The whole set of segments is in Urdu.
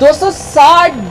260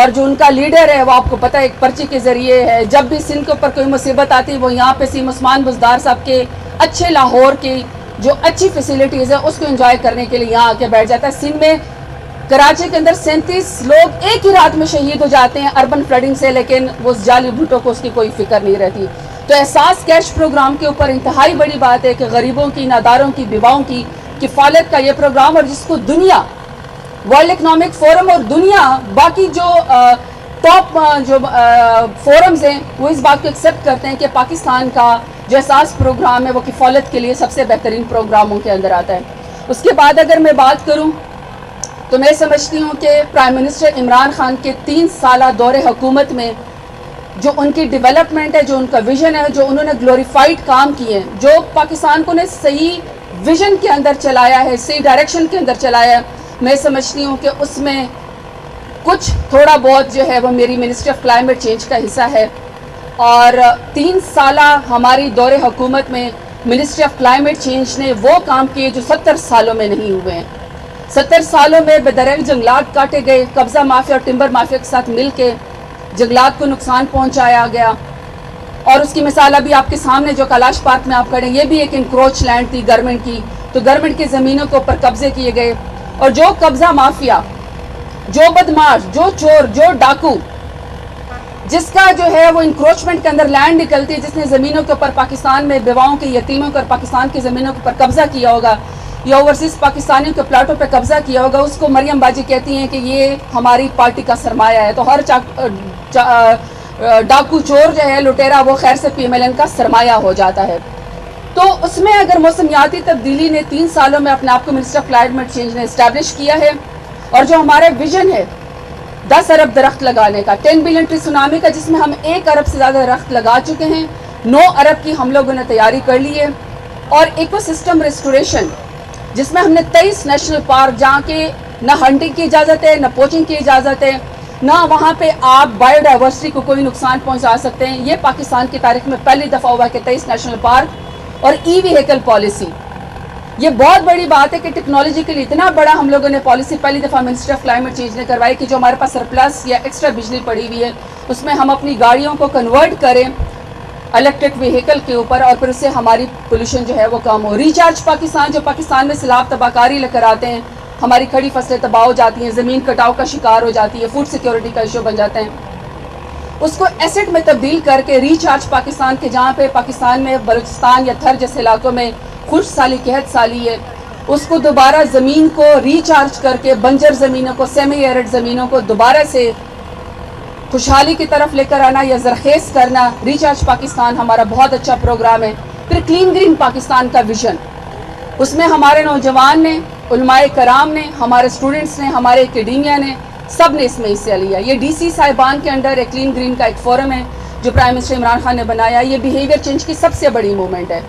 اور جو ان کا لیڈر ہے وہ آپ کو پتہ ہے ایک پرچی کے ذریعے ہے، جب بھی سندھ کے اوپر کوئی مصیبت آتی ہے وہ یہاں پہ سیم عثمان بزدار صاحب کے اچھے لاہور کی جو اچھی فیسلٹیز ہیں اس کو انجوائے کرنے کے لیے یہاں آ کے بیٹھ جاتا ہے۔ سندھ میں کراچی کے اندر 37 لوگ ایک ہی رات میں شہید ہو جاتے ہیں اربن فلڈنگ سے، لیکن وہ اس جعلی بھٹو کو اس کی کوئی فکر نہیں رہتی۔ تو احساس کیش پروگرام کے اوپر انتہائی بڑی بات ہے کہ غریبوں کی، ناداروں کی، بیواؤں کی کفالت کا یہ پروگرام، اور جس کو دنیا، ورلڈ اکنامک فورم اور دنیا باقی جو ٹاپ جو فورمز ہیں وہ اس بات کو ایکسیپٹ کرتے ہیں کہ پاکستان کا جو احساس پروگرام ہے وہ کفالت کے لیے سب سے بہترین پروگراموں کے اندر آتا ہے۔ اس کے بعد اگر میں بات کروں تو میں سمجھتی ہوں کہ پرائم منسٹر عمران خان کے 3 سالہ دور حکومت میں جو ان کی ڈیولپمنٹ ہے، جو ان کا ویژن ہے، جو انہوں نے گلوریفائڈ کام کیے ہیں، جو پاکستان کو نے صحیح ویژن کے اندر چلایا ہے، صحیح ڈائریکشن کے اندر چلایا ہے، میں سمجھتی ہوں کہ اس میں کچھ تھوڑا بہت جو ہے وہ میری منسٹری آف کلائمیٹ چینج کا حصہ ہے۔ اور 3 سالہ ہماری دور حکومت میں منسٹری آف کلائمیٹ چینج نے وہ کام کیے جو 70 سالوں میں نہیں ہوئے ہیں۔ 70 سالوں میں بے دریغ جنگلات کاٹے گئے، قبضہ مافیا اور ٹمبر مافیا کے ساتھ مل کے جنگلات کو نقصان پہنچایا گیا، اور اس کی مثال ابھی آپ کے سامنے جو کیلاش پارک میں آپ کھڑے ہیں، یہ بھی ایک انکروچ لینڈ تھی گورنمنٹ کی، تو گورنمنٹ کی زمینوں کے اوپر قبضے کیے گئے، اور جو قبضہ مافیا، جو بدماش، جو چور، جو ڈاکو، جس کا جو ہے وہ انکروچمنٹ کے اندر لینڈ نکلتی ہے، جس نے زمینوں کے اوپر پاکستان میں بیواؤں کے، یتیموں کے اور پاکستان کی زمینوں کے اوپر قبضہ کیا ہوگا یا اوورسیز پاکستانیوں کے پلاٹوں پہ قبضہ کیا ہوگا، اس کو مریم باجی کہتی ہیں کہ یہ ہماری پارٹی کا سرمایہ ہے۔ تو ہر ڈاکو چور جو ہے، لٹیرا، وہ خیر سے پی ایم ایل این کا سرمایہ ہو جاتا ہے۔ تو اس میں اگر موسمیاتی تبدیلی نے 3 سالوں میں اپنے آپ کو منسٹر آف کلائمیٹ چینج نے اسٹیبلش کیا ہے، اور جو ہمارا ویژن ہے 10 ارب درخت لگانے کا، 10 بلین ٹری سونامی کا، جس میں ہم 1 ارب سے زیادہ درخت لگا چکے ہیں، 9 ارب کی ہم لوگوں نے تیاری کر لی ہے، اور ایکو سسٹم ریسٹوریشن جس میں ہم نے 23 نیشنل پارک، جہاں کے نہ ہنٹنگ کی اجازت ہے، نہ پوچنگ کی اجازت ہے، نہ وہاں پہ آپ بایو ڈائیورسٹی کو کوئی نقصان پہنچا سکتے ہیں۔ یہ پاکستان کی تاریخ میں پہلی دفعہ ہوا کہ 23 نیشنل پارک اور ای ویہیکل پالیسی، یہ بہت بڑی بات ہے کہ ٹیکنالوجی کے لیے اتنا بڑا ہم لوگوں نے پالیسی پہلی دفعہ منسٹری آف کلائمیٹ چینج نے کروائی کہ جو ہمارے پاس سرپلس یا ایکسٹرا بجلی پڑی ہوئی ہے اس میں ہم اپنی گاڑیوں کو کنورٹ کریں الیکٹرک ویہیکل کے اوپر، اور پھر اس سے ہماری پولوشن جو ہے وہ کم ہو۔ ریچارج پاکستان، جو پاکستان میں سیلاب تباہ کاری لے کر آتے ہیں، ہماری کھڑی فصلیں تباہ ہو جاتی ہیں، زمین کٹاؤ کا شکار ہو جاتی ہے، فوڈ سیکیورٹی کا ایشو بن جاتے ہیں، اس کو ایسٹ میں تبدیل کر کے ریچارج پاکستان کے، جہاں پہ پاکستان میں بلوچستان یا تھر جیسے علاقوں میں خشک سالی، قحط سالی ہے، اس کو دوبارہ زمین کو ریچارج کر کے بنجر زمینوں کو، سیمی ایرڈ زمینوں کو دوبارہ سے خوشحالی کی طرف لے کر آنا یا زرخیز کرنا۔ ریچارج پاکستان ہمارا بہت اچھا پروگرام ہے۔ پھر کلین گرین پاکستان کا ویژن، اس میں ہمارے نوجوان نے، علماء کرام نے، ہمارے اسٹوڈنٹس نے، ہمارے اکیڈیمیا نے، سب نے اس میں حصہ لیا۔ یہ ڈی سی صاحبان کے انڈر ایک کلین گرین کا ایک فورم ہے جو پرائم منسٹر عمران خان نے بنایا۔ یہ بیہیویئر چینج کی سب سے بڑی موومنٹ ہے،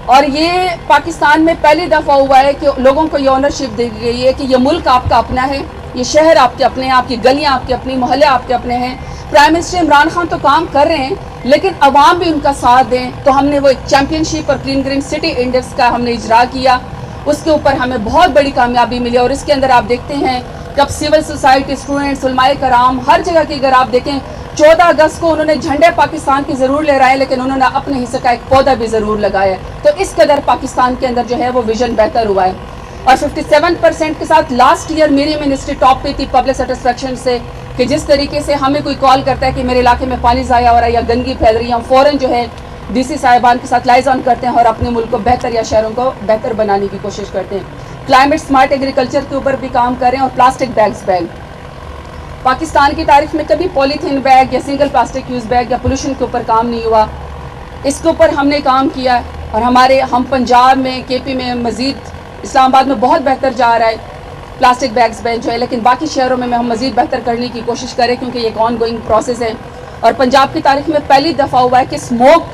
اور یہ پاکستان میں پہلی دفعہ ہوا ہے کہ لوگوں کو یہ اونرشپ دی گئی ہے کہ یہ ملک آپ کا اپنا ہے، یہ شہر آپ کے اپنے ہیں، آپ کی گلیاں آپ کے اپنی، محلے آپ کے اپنے ہیں۔ پرائم منسٹر عمران خان تو کام کر رہے ہیں لیکن عوام بھی ان کا ساتھ دیں، تو ہم نے وہ ایک چیمپئن شپ اور کلین گرین سٹی انڈیکس کا ہم نے اجرا کیا، اس کے اوپر ہمیں بہت بڑی کامیابی ملی، اور اس کے اندر آپ دیکھتے ہیں کہ اب سول سوسائٹی، اسٹوڈنٹس، علماء کرام، ہر جگہ کی اگر آپ دیکھیں 14 اگست کو انہوں نے جھنڈے پاکستان کی ضرور لے رہے ہیں لیکن انہوں نے اپنے حصے کا ایک پودا بھی ضرور لگایا ہے۔ تو اس قدر پاکستان کے اندر جو ہے وہ ویژن بہتر ہوا ہے، اور 57% کے ساتھ لاسٹ ایئر میری منسٹری ٹاپ پہ تھی پبلک سیٹسفیکشن سے، کہ جس طریقے سے ہمیں کوئی کال کرتا ہے کہ میرے علاقے میں پانی ضائع ہو رہا ہے یا گندگی پھیل رہی ہے، ہم فوراً جو ہے ڈی سی صاحبان کے ساتھ لائزان کرتے ہیں اور اپنے ملک کو بہتر یا شہروں کو بہتر بنانے کی کوشش کرتے ہیں۔ کلائمیٹ سمارٹ ایگریکلچر کے اوپر بھی کام کر رہے ہیں، اور پلاسٹک بیگز بین، پاکستان کی تاریخ میں کبھی پولیتھین بیگ یا سنگل پلاسٹک یوز بیگ یا پولوشن کے اوپر کام نہیں ہوا، اس کے اوپر ہم نے کام کیا، اور ہم پنجاب میں، کے پی میں، مزید اسلام آباد میں بہت بہتر جا رہا ہے پلاسٹک بیگز بین جو ہے، لیکن باقی شہروں میں ہم مزید بہتر کرنے کی کوشش کریں کیونکہ یہ ایک آن گوئنگ پروسیس ہے۔ اور پنجاب کی تاریخ میں پہلی دفعہ ہوا ہے کہ اسموک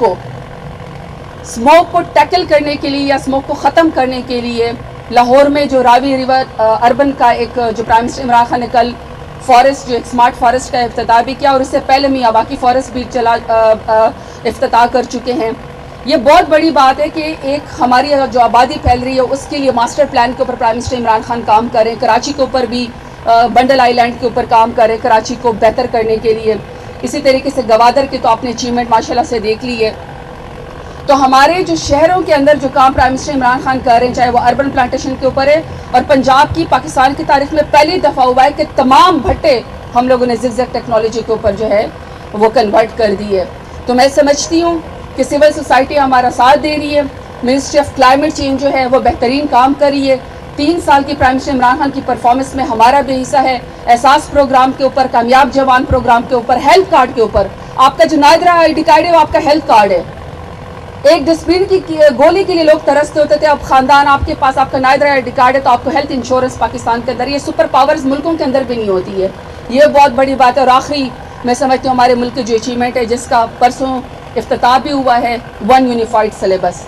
کو ٹیکل کرنے کے لیے یا اسموک کو ختم کرنے کے لیے لاہور میں جو راوی ریور اربن کا ایک جو پرائم منسٹر عمران خان نے کل فارسٹ، جو ایک اسمارٹ فارسٹ کا افتتاح بھی کیا، اور اس سے پہلے میاں واقعی فارسٹ بھی افتتاح کر چکے ہیں۔ یہ بہت بڑی بات ہے کہ ایک ہماری جو آبادی پھیل رہی ہے اس کے لیے ماسٹر پلان کے اوپر پرائم منسٹر عمران خان کام کر رہے ہیں۔ کراچی کے اوپر بھی بنڈل آئی لینڈ کے اوپر کام کر رہے ہیں کراچی کو بہتر کرنے کے لیے. اسی طریقے سے گوادر کے تو آپ نے اچیومنٹ ماشاءاللہ سے دیکھ لی ہے. تو ہمارے جو شہروں کے اندر جو کام پرائم منسٹر عمران خان کر رہے ہیں, چاہے وہ اربن پلانٹیشن کے اوپر ہے, اور پنجاب کی پاکستان کی تاریخ میں پہلی دفعہ ہوا ہے کہ تمام بھٹے ہم لوگوں نے زگ زگ ٹیکنالوجی کے اوپر جو ہے وہ کنورٹ کر دی ہے. تو میں سمجھتی ہوں کہ سول سوسائٹی ہمارا ساتھ دے رہی ہے. منسٹری آف کلائمیٹ چینج جو ہے وہ بہترین کام کر رہی ہے. 3 سال کی پرائم منسٹر عمران خان کی پرفارمنس میں ہمارا بھی حصہ ہے. احساس پروگرام کے اوپر, کامیاب جوان پروگرام کے اوپر, ہیلتھ کارڈ کے اوپر. آپ کا جو نادرہ آئی ڈی کارڈ ہے وہ آپ کا ہیلتھ کارڈ ہے. ایک ڈسپلن کی گولی کے لیے لوگ ترستے ہوتے تھے, اب خاندان آپ کے پاس آپ کا نادرہ آئی ڈی کارڈ ہے تو آپ کو ہیلتھ انشورنس پاکستان کے اندر, یہ سپر پاورز ملکوں کے اندر بھی نہیں ہوتی ہے. یہ بہت بڑی بات ہے. اور آخری میں سمجھتی ہوں ہمارے ملک کی جو اچیومنٹ ہے جس کا پرسوں افتتاح بھی ہوا ہے, 1 یونیفائڈ سلیبس,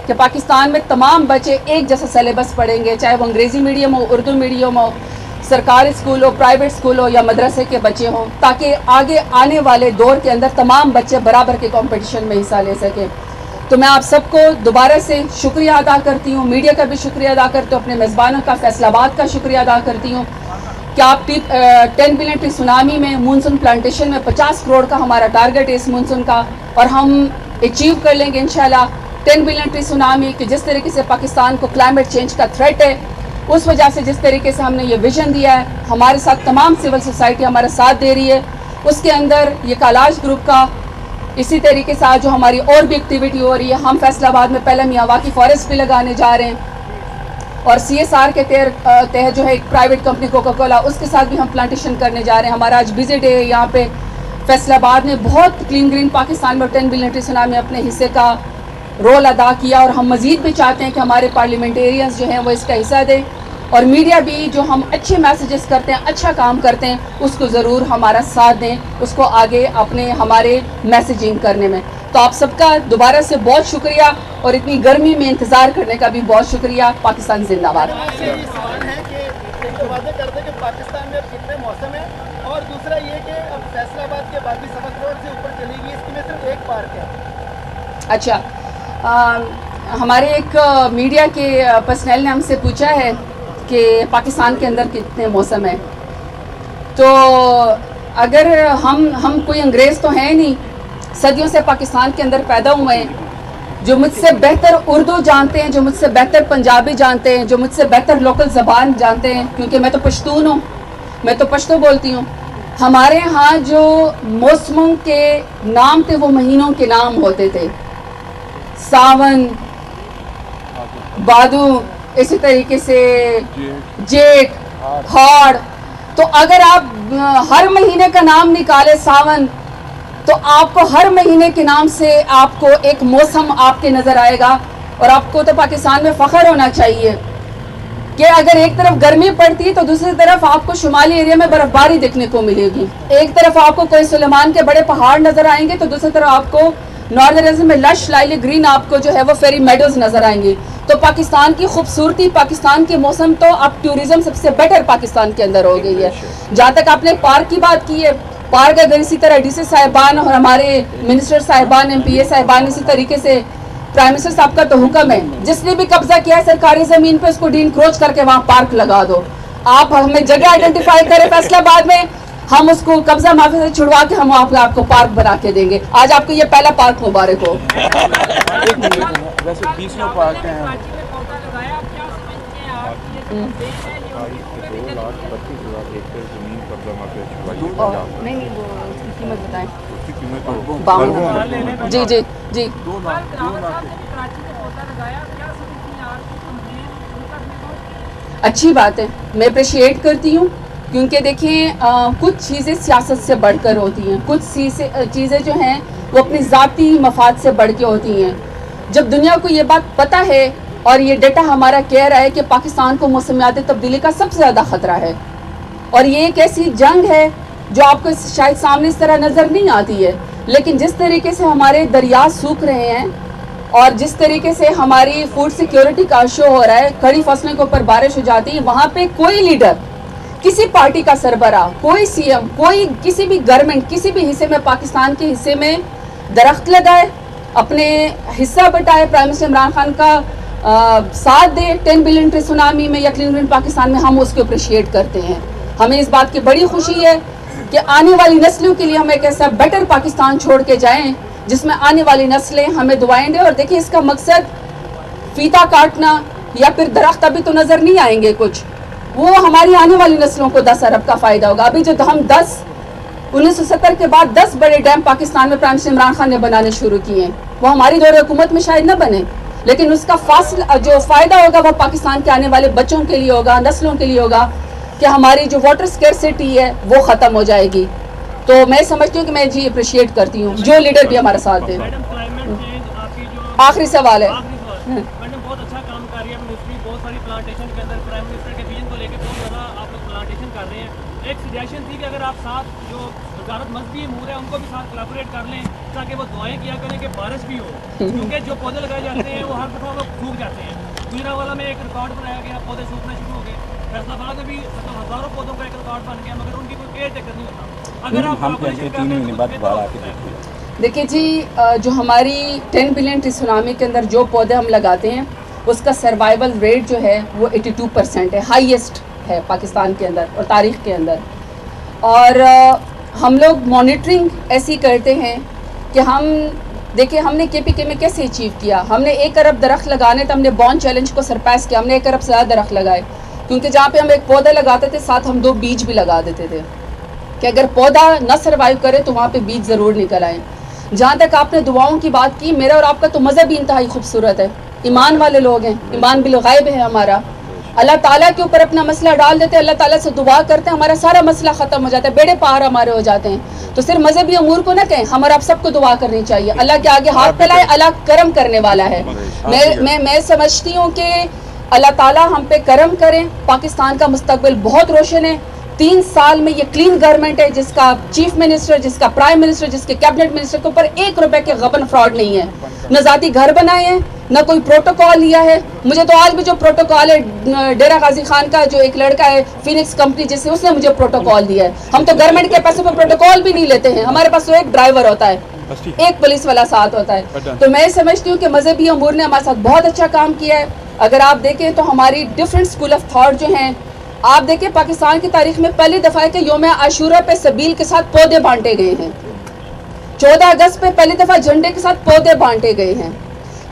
کہ پاکستان میں تمام بچے ایک جیسا سلیبس پڑھیں گے, چاہے وہ انگریزی میڈیم ہو, اردو میڈیم ہو, سرکاری اسکول ہو, پرائیویٹ اسکول ہو یا مدرسے کے بچے ہوں, تاکہ آگے آنے والے دور کے اندر تمام بچے برابر کے کمپٹیشن میں حصہ لے سکیں. تو میں آپ سب کو دوبارہ سے شکریہ ادا کرتی ہوں, میڈیا کا بھی شکریہ ادا کرتی ہوں, اپنے میزبانوں کا, فیصل آباد کا شکریہ ادا کرتی ہوں کہ آپ 10 بلین ٹری سونامی میں مونسون پلانٹیشن میں 50 کروڑ کا ہمارا ٹارگٹ ہے اس مونسون کا, اور ہم اچیو کر لیں گے انشاءاللہ 10 بلین ٹری سونامی. کہ جس طریقے سے پاکستان کو کلائمیٹ چینج کا تھریٹ ہے, اس وجہ سے جس طریقے سے ہم نے یہ ویژن دیا ہے, ہمارے ساتھ تمام سول سوسائٹی ہمارا ساتھ دے رہی ہے. اس کے اندر یہ کالاش گروپ کا, اسی طریقے سے آج جو ہماری اور بھی ایکٹیویٹی ہو رہی ہے, ہم فیصل آباد میں پہلے میاواکی فارسٹ بھی لگانے جا رہے ہیں, اور CSR کے تحت جو ہے ایک پرائیویٹ کمپنی کوکا کولا, اس کے ساتھ بھی ہم پلانٹیشن کرنے جا رہے ہیں. ہمارا آج بزی ڈے ہے یہاں پہ. فیصل آباد نے بہت کلین گرین پاکستان میں 10 بلین ٹری سونامی میں اپنے حصے کا رول ادا کیا, اور ہم مزید بھی چاہتے ہیں کہ ہمارے پارلیمنٹیرینز جو ہیں وہ اس کا حصہ دیں, اور میڈیا بھی جو ہم اچھے میسیجز کرتے ہیں, اچھا کام کرتے ہیں, اس کو ضرور ہمارا ساتھ دیں, اس کو آگے اپنے ہمارے میسیجنگ کرنے میں. تو آپ سب کا دوبارہ سے بہت شکریہ, اور اتنی گرمی میں انتظار کرنے کا بھی بہت شکریہ. پاکستان زندہ باد. پاکستان میں اب کتنے موسم ہیں, اور دوسرا یہ کہ اب فیصل آباد کے بعد بھی سبق روڈ سے اوپر چلے گی, اس میں صرف ایک پارک ہے. اچھا, ہمارے ایک میڈیا کے پرسنل نے ہم سے پوچھا ہے کہ پاکستان کے اندر کتنے موسم ہیں. تو اگر ہم کوئی انگریز تو ہیں نہیں, صدیوں سے پاکستان کے اندر پیدا ہوئے ہیں, جو مجھ سے بہتر اردو جانتے ہیں, جو مجھ سے بہتر پنجابی جانتے ہیں, جو مجھ سے بہتر لوکل زبان جانتے ہیں, کیونکہ میں تو پشتون ہوں, میں تو پشتو بولتی ہوں. ہمارے ہاں جو موسموں کے نام تھے وہ مہینوں کے نام ہوتے تھے, ساون, بادو, اسی طریقے سے جیٹ, ہاڑ. تو اگر آپ ہر مہینے کا نام نکالے ساون, تو آپ کو ہر مہینے کے نام سے آپ کو ایک موسم آپ کے نظر آئے گا. اور آپ کو تو پاکستان میں فخر ہونا چاہیے کہ اگر ایک طرف گرمی پڑتی ہے تو دوسری طرف آپ کو شمالی ایریا میں برف باری دیکھنے کو ملے گی. ایک طرف آپ کو کوئی سلیمان کے بڑے پہاڑ نظر آئیں گے, تو دوسری طرف آپ کو ناردرن ریجن میں لش لائلی گرین آپ کو جو ہے وہ فیری میڈوز نظر آئیں گی. تو پاکستان کی خوبصورتی, پاکستان کے موسم, تو اب ٹورزم سب سے بیٹر پاکستان کے اندر ہو گئی ہے. جہاں تک آپ نے پارک کی بات کی ہے, پارک اگر اسی طرح ڈی سی صاحبان اور ہمارے منسٹر صاحبان, MP صاحبان, اسی طریقے سے پرائم منسٹر صاحب کا تو حکم ہے, جس نے بھی قبضہ کیا ہے سرکاری زمین پہ اس کو ڈی انکروچ کر کے وہاں پارک لگا دو. آپ ہمیں جگہ آئیڈینٹیفائی کریں فیصل آباد میں, ہم اس کو قبضہ معافی سے چھڑوا کے ہم آپ کو پارک بنا کے دیں گے. آج آپ کو یہ پہلا پارک مبارک ہو. نہیں وہ اس کی قیمت بتائیں. جی جی جی. اچھی بات ہے, میں اپریشیٹ کرتی ہوں, کیونکہ دیکھیں کچھ چیزیں سیاست سے بڑھ کر ہوتی ہیں, کچھ چیزیں جو ہیں وہ اپنی ذاتی مفاد سے بڑھ کے ہوتی ہیں. جب دنیا کو یہ بات پتہ ہے اور یہ ڈیٹا ہمارا کہہ رہا ہے کہ پاکستان کو موسمیاتی تبدیلی کا سب سے زیادہ خطرہ ہے, اور یہ ایک ایسی جنگ ہے جو آپ کو شاید سامنے اس طرح نظر نہیں آتی ہے, لیکن جس طریقے سے ہمارے دریا سوکھ رہے ہیں اور جس طریقے سے ہماری فوڈ سیکیورٹی کا ایشو ہو رہا ہے, کھڑی فصلوں کے اوپر بارش ہو جاتی ہے, وہاں پہ کوئی لیڈر, کسی پارٹی کا سربراہ, کوئی CM, کوئی کسی بھی گورنمنٹ کسی بھی حصے میں, پاکستان کے حصے میں درخت لگائے, اپنے حصہ بٹائے, پرائم منسٹر عمران خان کا ساتھ دے 10 بلین ٹری سونامی میں یا کلین گرین پاکستان میں. ہم اس کو اپریشیٹ کرتے ہیں. ہمیں اس بات کی بڑی خوشی ہے کہ آنے والی نسلوں کے لیے ہم ایک ایسا بیٹر پاکستان چھوڑ کے جائیں جس میں آنے والی نسلیں ہمیں دعائیں دیں. اور دیکھیں اس کا مقصد فیتا کاٹنا یا پھر درخت ابھی تو نظر نہیں آئیں گے کچھ, وہ ہماری آنے والی نسلوں کو 10 ارب کا فائدہ ہوگا. ابھی جو ہم 1970 کے بعد 10 بڑے ڈیم پاکستان میں پرائم منسٹر عمران خان نے بنانے شروع کیے ہیں, وہ ہماری دور حکومت میں شاید نہ بنے, لیکن اس کا جو فائدہ ہوگا وہ پاکستان کے آنے والے بچوں کے لیے ہوگا, نسلوں کے لیے ہوگا, کہ ہماری جو واٹر اسکیرسٹی ہے وہ ختم ہو جائے گی. تو میں سمجھتی ہوں کہ میں جی اپریشیٹ کرتی ہوں جو لیڈر بھی ہمارا ساتھ دیں. آخری سوال ہے. بہت اچھا کام کر رہی ہے منسٹری, بہت ساری پلانٹیشن کے اندر پرائم منسٹر کے ویژن کو لے کے بہت زیادہ آپ لوگ پلانٹیشن کر رہے ہیں. ایک سجیشن تھی کہ اگر آپ ساتھ جو وزارت مذہبی امور ہے ان کو بھی ساتھ کولابوریٹ کر لیں تاکہ وہ دعائیں کیا کریں کہ بارش بھی ہو, کیونکہ جو پودے لگائے جاتے ہیں وہ ہر دفعہ وہ سوکھ جاتے ہیں. گجرانوالہ میں ایک ریکارڈ بنایا گیا, پودے سوکھنا شروع ہو گئے. فیصلہ آباد میں بھی ہزاروں پودوں کا ایک ریکارڈ بن گیا, مگر ان کی کوئی کیئر ٹیکر نہیں ہوتا. اگر آپ دیکھیے جی, جو ہماری 10 بلین ٹری سونامی کے اندر جو پودے ہم لگاتے ہیں اس کا سروائیول ریٹ جو ہے وہ 82% ہے, ہائیسٹ ہے پاکستان کے اندر اور تاریخ کے اندر. اور ہم لوگ مانیٹرنگ ایسی کرتے ہیں کہ دیکھیں ہم نے KPK میں کیسے اچیو کیا. ہم نے 1 ارب درخت لگانے تو ہم نے بون چیلنج کو سرپیس کیا, ہم نے 1 ارب سے زیادہ درخت لگائے, کیونکہ جہاں پہ ہم ایک پودا لگاتے تھے ساتھ ہم 2 بیج بھی لگا دیتے تھے کہ اگر پودا نہ سروائیو کرے تو وہاں پہ بیج ضرور نکل آئیں. جہاں تک آپ نے دعاؤں کی بات کی, میرا اور آپ کا تو مذہب بھی انتہائی خوبصورت ہے, ایمان والے لوگ ہیں, ایمان بالغیب ہے ہمارا. اللہ تعالیٰ کے اوپر اپنا مسئلہ ڈال دیتے ہیں, اللہ تعالیٰ سے دعا کرتے ہیں, ہمارا سارا مسئلہ ختم ہو جاتا ہے, بیڑے پار ہمارے ہو جاتے ہیں. تو صرف مذہبی امور کو نہ کہیں, ہم اور آپ سب کو دعا کرنی چاہیے. اللہ کے آگے ہاتھ پھیلائے, اللہ کرم کرنے والا ہے. میں سمجھتی ہوں کہ اللہ تعالیٰ ہم پہ کرم کریں. پاکستان کا مستقبل بہت روشن ہے. 3 سال میں یہ کلین گورنمنٹ ہے جس کا چیف منسٹر, جس کا پرائم منسٹر, جس کے کیبنٹ منسٹر کے اوپر 1 روپے کے غبن فراڈ نہیں ہے. نہ ذاتی گھر بنائے ہیں, نہ کوئی پروٹوکول لیا ہے. مجھے تو آج بھی جو پروٹوکول ہے ڈیرہ غازی خان کا, جو ایک لڑکا ہے فینکس کمپنی جس سے, اس نے مجھے پروٹوکول دیا ہے. ہم تو گورنمنٹ کے پیسے پہ پروٹوکول بھی نہیں لیتے ہیں, ہمارے پاس تو ایک ڈرائیور ہوتا ہے, ایک پولیس والا ساتھ ہوتا ہے. تو میں سمجھتی ہوں کہ مذہبی امور نے ہمارے ساتھ بہت اچھا کام کیا ہے. اگر آپ دیکھیں تو ہماری ڈفرینٹ اسکول آف تھاٹ جو ہیں, آپ دیکھیں پاکستان کی تاریخ میں پہلی دفعہ ہے کہ یوم عاشورہ پہ سبیل کے ساتھ پودے بانٹے گئے ہیں. 14 اگست پہ پہلی دفعہ جھنڈے کے ساتھ پودے بانٹے گئے ہیں.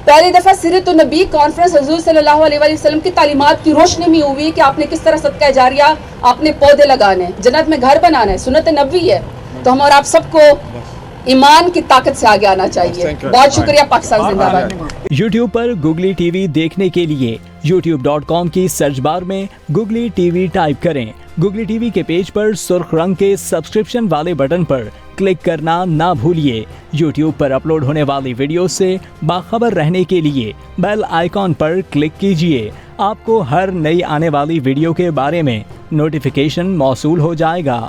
پہلی دفعہ سیرت النبی کانفرنس حضور صلی اللہ علیہ وسلم کی تعلیمات کی روشنی میں ہوئی کہ آپ نے کس طرح صدقہ جاریہ, آپ نے پودے لگانے, جنت میں گھر بنانا ہے, سنت نبوی ہے. تو ہم اور آپ سب کو ایمان کی طاقت سے آگے آنا چاہیے. بہت شکریہ. پاکستان زندہ باد. YouTube پر گوگلی ٹی وی دیکھنے کے لیے youtube.com کی سرچ بار میں گوگلی ٹی وی ٹائپ کریں. گوگلی ٹی وی کے پیج پر سرخ رنگ کے سبسکرپشن والے بٹن پر کلک کرنا نہ بھولیے. YouTube پر اپلوڈ ہونے والی ویڈیو سے باخبر رہنے کے لیے بیل آئیکن پر کلک کیجیے. آپ کو ہر نئی آنے والی ویڈیو کے بارے میں نوٹیفیکیشن موصول ہو جائے گا.